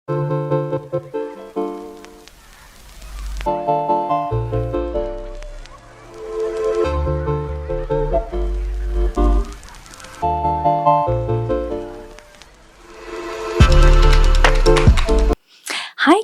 Hi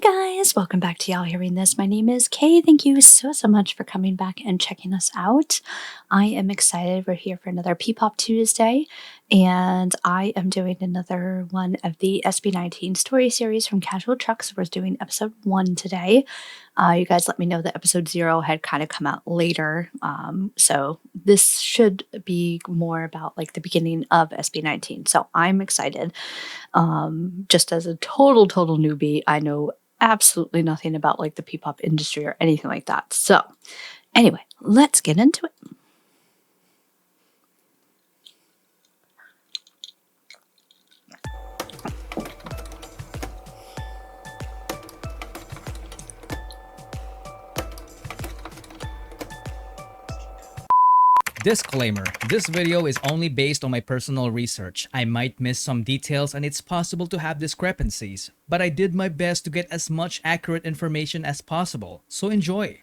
guys, welcome back to Y'all Hearing This. My name is Kay. Thank you so much for coming back and checking us out. I am excited. We're here for another P-Pop Tuesday, and I am doing another one of the SB19 story series from Cashual Trucks. We're doing episode 1 today. You guys let me know that episode 0 had kind of come out later, so this should be more about like the beginning of SB19. So I'm excited. Just as a total newbie, I know absolutely nothing about like the P-pop industry or anything like that. So anyway, let's get into it. Disclaimer, this video is only based on my personal research. I might miss some details and it's possible to have discrepancies, but I did my best to get as much accurate information as possible, so enjoy!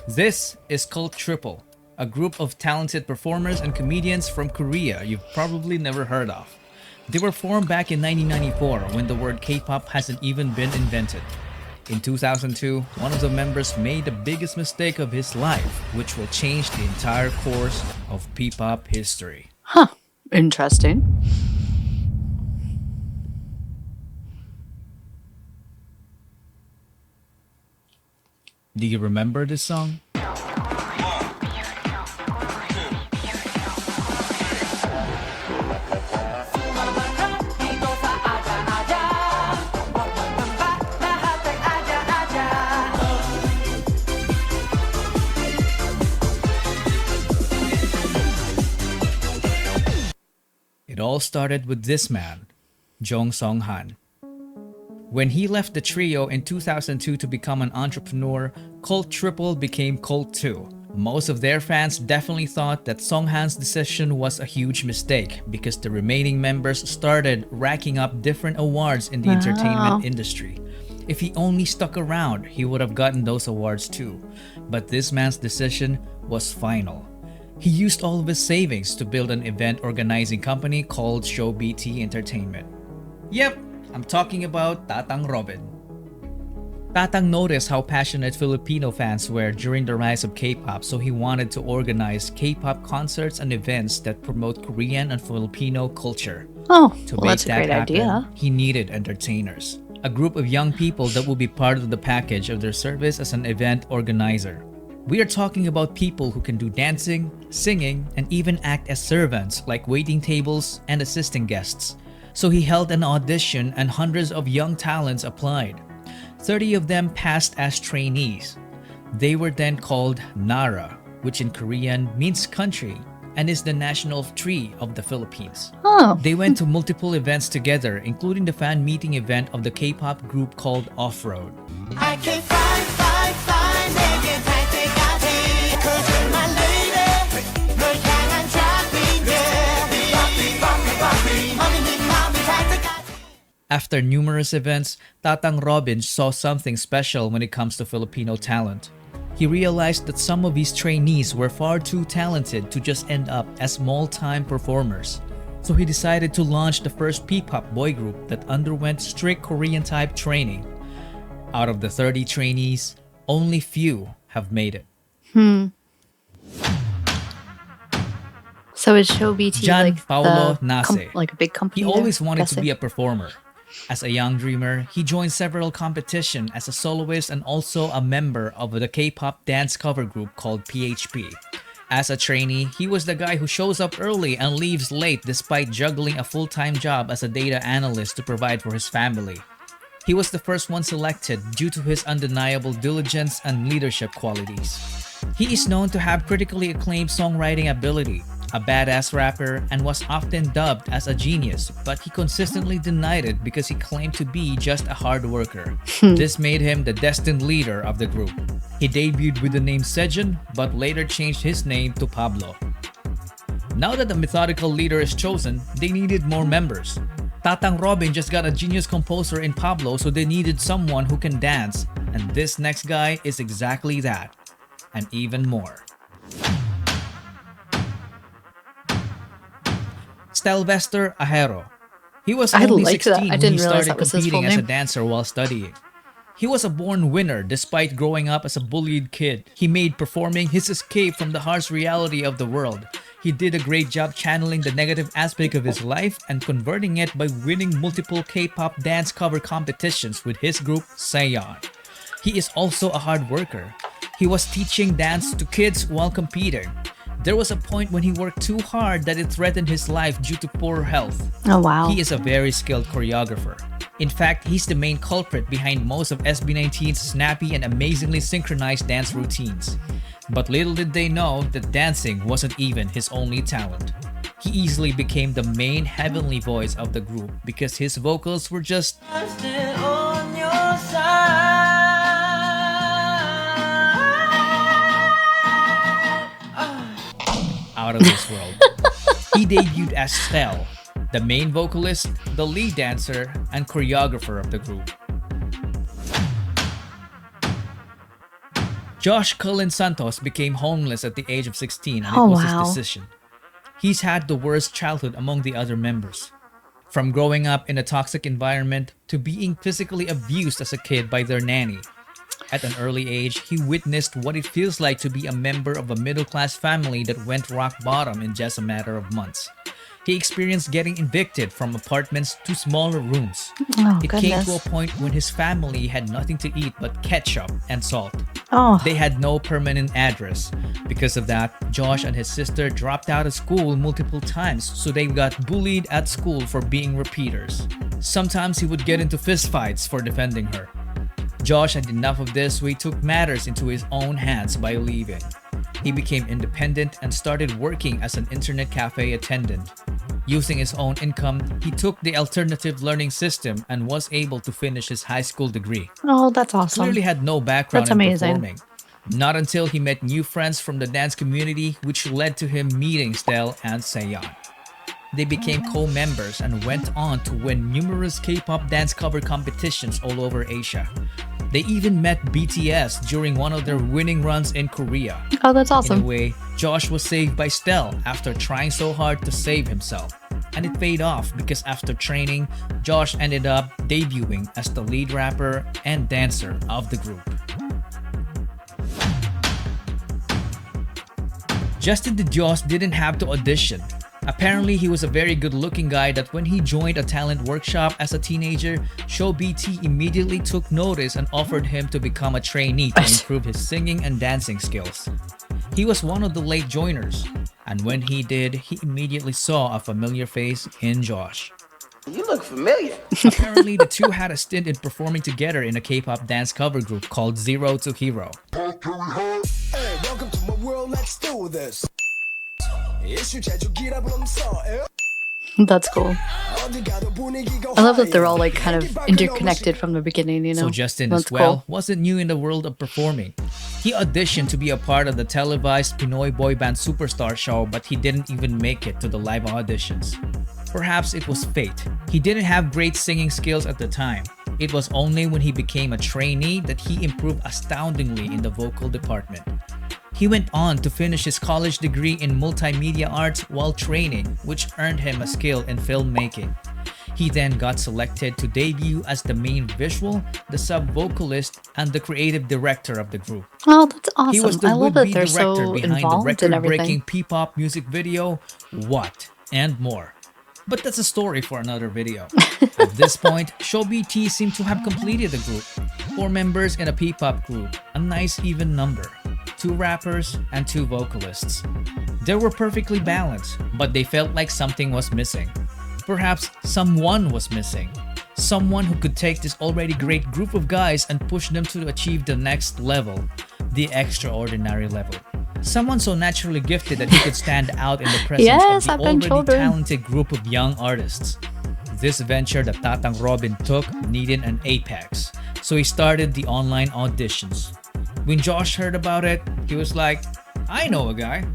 This is Cult Triple, a group of talented performers and comedians from Korea you've probably never heard of. They were formed back in 1994 when the word K-pop hasn't even been invented. In 2002, one of the members made the biggest mistake of his life, which will change the entire course of P-pop history. Huh, interesting. Do you remember this song? It all started with this man, Jong Song-han. When he left the trio in 2002 to become an entrepreneur, Cult Triple became Cult 2. Most of their fans definitely thought that Song-han's decision was a huge mistake because the remaining members started racking up different awards in the entertainment industry. If he only stuck around, he would have gotten those awards too. But this man's decision was final. He used all of his savings to build an event organizing company called SB19 Entertainment. Yep, I'm talking about Tatang Robin. Tatang noticed how passionate Filipino fans were during the rise of K-pop, so he wanted to organize K-pop concerts and events that promote Korean and Filipino culture. Oh, To well, make that's a that great happen, idea. he needed entertainers, a group of young people that will be part of the package of their service as an event organizer. We are talking about people who can do dancing, singing, and even act as servants like waiting tables and assisting guests. So he held an audition and hundreds of young talents applied. 30 of them passed as trainees. They were then called Nara, which in Korean means country and is the national tree of the Philippines. Oh, They went to multiple events together, including the fan meeting event of the K-pop group called Off-Road. I can find 내게 닿을 때까지 'Cause you're my lady 널 향한 traffic 어린이 마음이 닿을 때까지. After numerous events, Tatang Robin saw something special when it comes to Filipino talent. He realized that some of his trainees were far too talented to just end up as small-time performers. So he decided to launch the first P-pop boy group that underwent strict Korean-type training. Out of the 30 trainees, only few have made it. so is SB19 Gian like Paolo Nase. like a big company? He there? always wanted to Guessing. be a performer. As a young dreamer, he joined several competitions as a soloist and also a member of the K-pop dance cover group called PHP. As a trainee, he was the guy who shows up early and leaves late despite juggling a full-time job as a data analyst to provide for his family. He was the first one selected due to his undeniable diligence and leadership qualities. He is known to have critically acclaimed songwriting ability, a badass rapper, and was often dubbed as a genius, but he consistently denied it because he claimed to be just a hard worker. This made him the destined leader of the group. He debuted with the name Sejun, but later changed his name to Pablo. Now that the methodical leader is chosen, they needed more members. Tatang Robin just got a genius composer in Pablo, so they needed someone who can dance, and this next guy is exactly that, and even more. Stelvester Ahero. He was I only liked 16 that. I when didn't he realize started that was his full competing as a name. dancer while studying. He was a born winner despite growing up as a bullied kid. He made performing his escape from the harsh reality of the world. He did a great job channeling the negative aspect of his life and converting it by winning multiple K-pop dance cover competitions with his group Saeon. He is also a hard worker. He was teaching dance to kids while competing. There was a point when he worked too hard that it threatened his life due to poor health. Oh, wow. He is a very skilled choreographer. In fact, he's the main culprit behind most of SB19's snappy and amazingly synchronized dance routines. But little did they know that dancing wasn't even his only talent. He easily became the main heavenly voice of the group because his vocals were just I'm still on your side. out of this world. He debuted as Stel, the main vocalist, the lead dancer, and choreographer of the group. Josh Cullen Santos became homeless at the age of 16 and it was wow. his decision. He's had the worst childhood among the other members. From growing up in a toxic environment to being physically abused as a kid by their nanny. At an early age, he witnessed what it feels like to be a member of a middle-class family that went rock bottom in just a matter of months. He experienced getting evicted from apartments to smaller rooms. Oh, It came goodness. to a point when his family had nothing to eat but ketchup and salt. Oh, They had no permanent address. Because of that, Josh and his sister dropped out of school multiple times, so they got bullied at school for being repeaters. Sometimes he would get into fistfights for defending her. Josh had enough of this, so he took matters into his own hands by leaving. He became independent and started working as an internet cafe attendant. Using his own income, he took the alternative learning system and was able to finish his high school degree. oh, that's awesome. Clearly had no background That's in amazing. performing. Not until he met new friends from the dance community, which led to him meeting Stel and Saeon. They became co-members and went on to win numerous K-pop dance cover competitions all over Asia. They even met BTS during one of their winning runs in Korea. Oh, that's In a awesome. way, Josh was saved by Stel after trying so hard to save himself. And it paid off because after training, Josh ended up debuting as the lead rapper and dancer of the group. Justin DeDios didn't have to audition. Apparently, he was a very good-looking guy that when he joined a talent workshop as a teenager, Show BT immediately took notice and offered him to become a trainee to improve his singing and dancing skills. He was one of the late joiners, and when he did, he immediately saw a familiar face in Josh. You look familiar. Apparently, the two had a stint in performing together in a K-pop dance cover group called Zero to Hero. Hey, welcome to my world, let's do this. That's cool. I love that they're all like kind of interconnected from the beginning, you know? So Justin That's as well cool. wasn't new in the world of performing. He auditioned to be a part of the televised Pinoy boy band Superstar show, but he didn't even make it to the live auditions. Perhaps it was fate. He didn't have great singing skills at the time. It was only when he became a trainee that he improved astoundingly in the vocal department. He went on to finish his college degree in multimedia arts while training, which earned him a skill in filmmaking. He then got selected to debut as the main visual, the sub-vocalist, and the creative director of the group. Oh, that's awesome. He was the I love that would-be they're director so behind the involved in everything. record-breaking P-pop music video, What, and more. But that's a story for another video. At this point, Show BT seemed to have completed the group. 4 members in a P-pop group, a nice even number. 2 rappers and 2 vocalists. They were perfectly balanced, but they felt like something was missing. Perhaps someone was missing. Someone who could take this already great group of guys and push them to achieve the next level. the extraordinary level. Someone so naturally gifted that he could stand out in the presence Yes, of I've the been already children. talented group of young artists. This venture that Tatang Robin took needed an apex, so he started the online auditions. When Josh heard about it, he was like, I know a guy.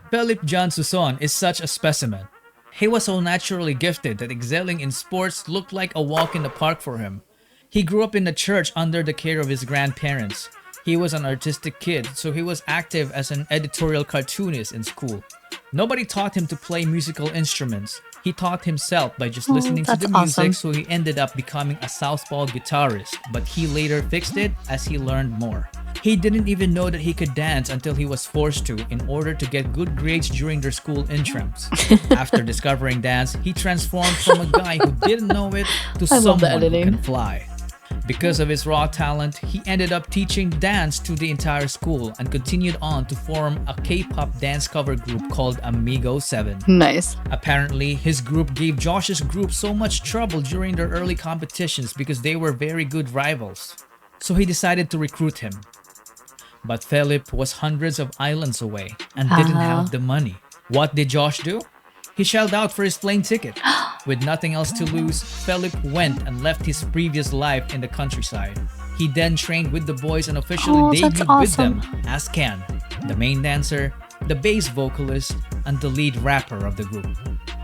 Philip John Suson is such a specimen. He was so naturally gifted that excelling in sports looked like a walk in the park for him. He grew up in the church under the care of his grandparents. He was an artistic kid, so he was active as an editorial cartoonist in school. Nobody taught him to play musical instruments. He taught himself by just listening to that's the music, awesome. so he ended up becoming a southpaw guitarist, but he later fixed it as he learned more. He didn't even know that he could dance until he was forced to in order to get good grades during their school intrams. After discovering dance, he transformed from a guy who didn't know it to I love the someone who editing. can fly. Because of his raw talent, he ended up teaching dance to the entire school and continued on to form a K-pop dance cover group called Amigo 7. Nice. Apparently, his group gave Josh's group so much trouble during their early competitions because they were very good rivals. So he decided to recruit him. But Philip was hundreds of islands away and didn't have the money. What did Josh do? He shelled out for his plane ticket. With nothing else to lose, Philip went and left his previous life in the countryside. He then trained with the boys and officially That's debuted with awesome. them as Ken, the main dancer, the bass vocalist, and the lead rapper of the group.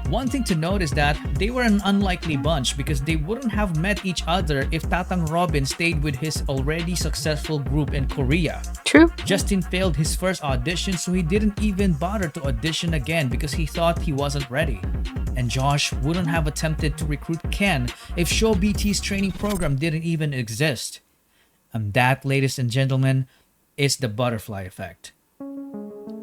One thing to note is that they were an unlikely bunch because they wouldn't have met each other if Tatang Robin stayed with his already successful group in Korea. True. Justin failed his first audition, so he didn't even bother to audition again because he thought he wasn't ready. And Josh wouldn't have attempted to recruit Ken if Show BT's training program didn't even exist. And that, ladies and gentlemen, is the butterfly effect.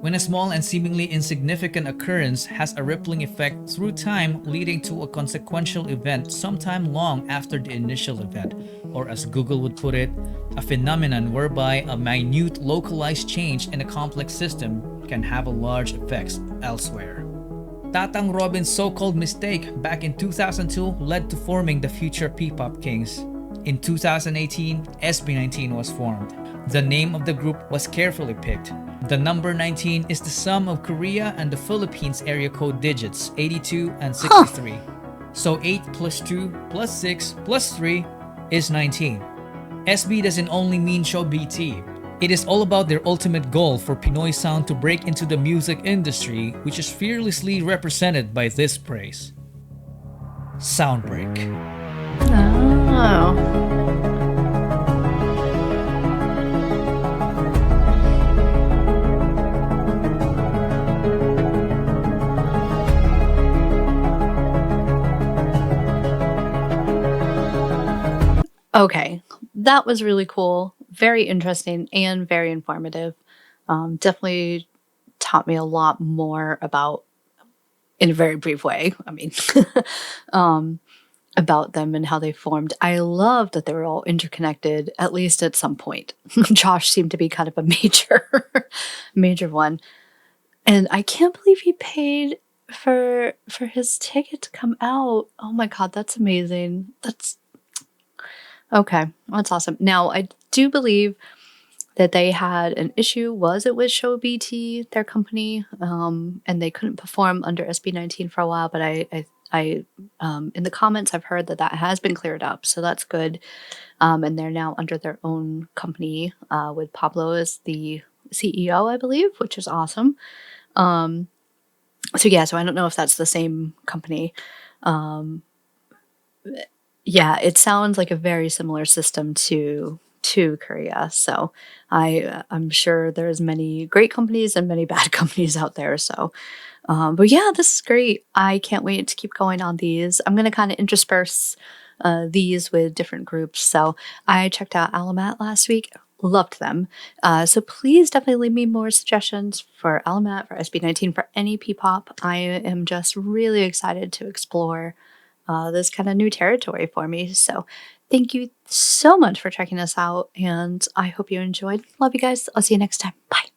When a small and seemingly insignificant occurrence has a rippling effect through time, leading to a consequential event sometime long after the initial event, or as Google would put it, a phenomenon whereby a minute localized change in a complex system can have a large effects elsewhere. Tatang Robin's so-called mistake back in 2002 led to forming the future P-pop Kings. In 2018, SB19 was formed. The name of the group was carefully picked. The number 19 is the sum of Korea and the Philippines area code digits 82 and 63. So 8 plus 2 plus 6 plus 3 is 19. SB doesn't only mean Show BT. It is all about their ultimate goal for Pinoy sound to break into the music industry, which is fearlessly represented by this praise. Soundbreak. Oh. Okay, that was really cool, very interesting, and very informative. Definitely taught me a lot more about, in a very brief way, I mean, about them and how they formed. I love that they were all interconnected, at least at some point. Josh seemed to be kind of a major one. And I can't believe he paid for his ticket to come out. Oh my God, that's amazing. Okay, that's awesome. Now, I do believe that they had an issue. Was it with Show BT, their company, and they couldn't perform under SB19 for a while? But I in the comments, I've heard that has been cleared up, so that's good. And they're now under their own company with Pablo as the CEO, I believe, which is awesome. So I don't know if that's the same company. Yeah, it sounds like a very similar system to Korea. So I'm sure there's many great companies and many bad companies out there. So, but yeah, this is great. I can't wait to keep going on these. I'm going to kind of intersperse these with different groups. So I checked out Alamat last week. Loved them. So please definitely leave me more suggestions for Alamat, for SB19, for any P-pop. I am just really excited to explore this kind of new territory for me. So thank you so much for checking us out, and I hope you enjoyed. Love you guys. I'll see you next time. Bye.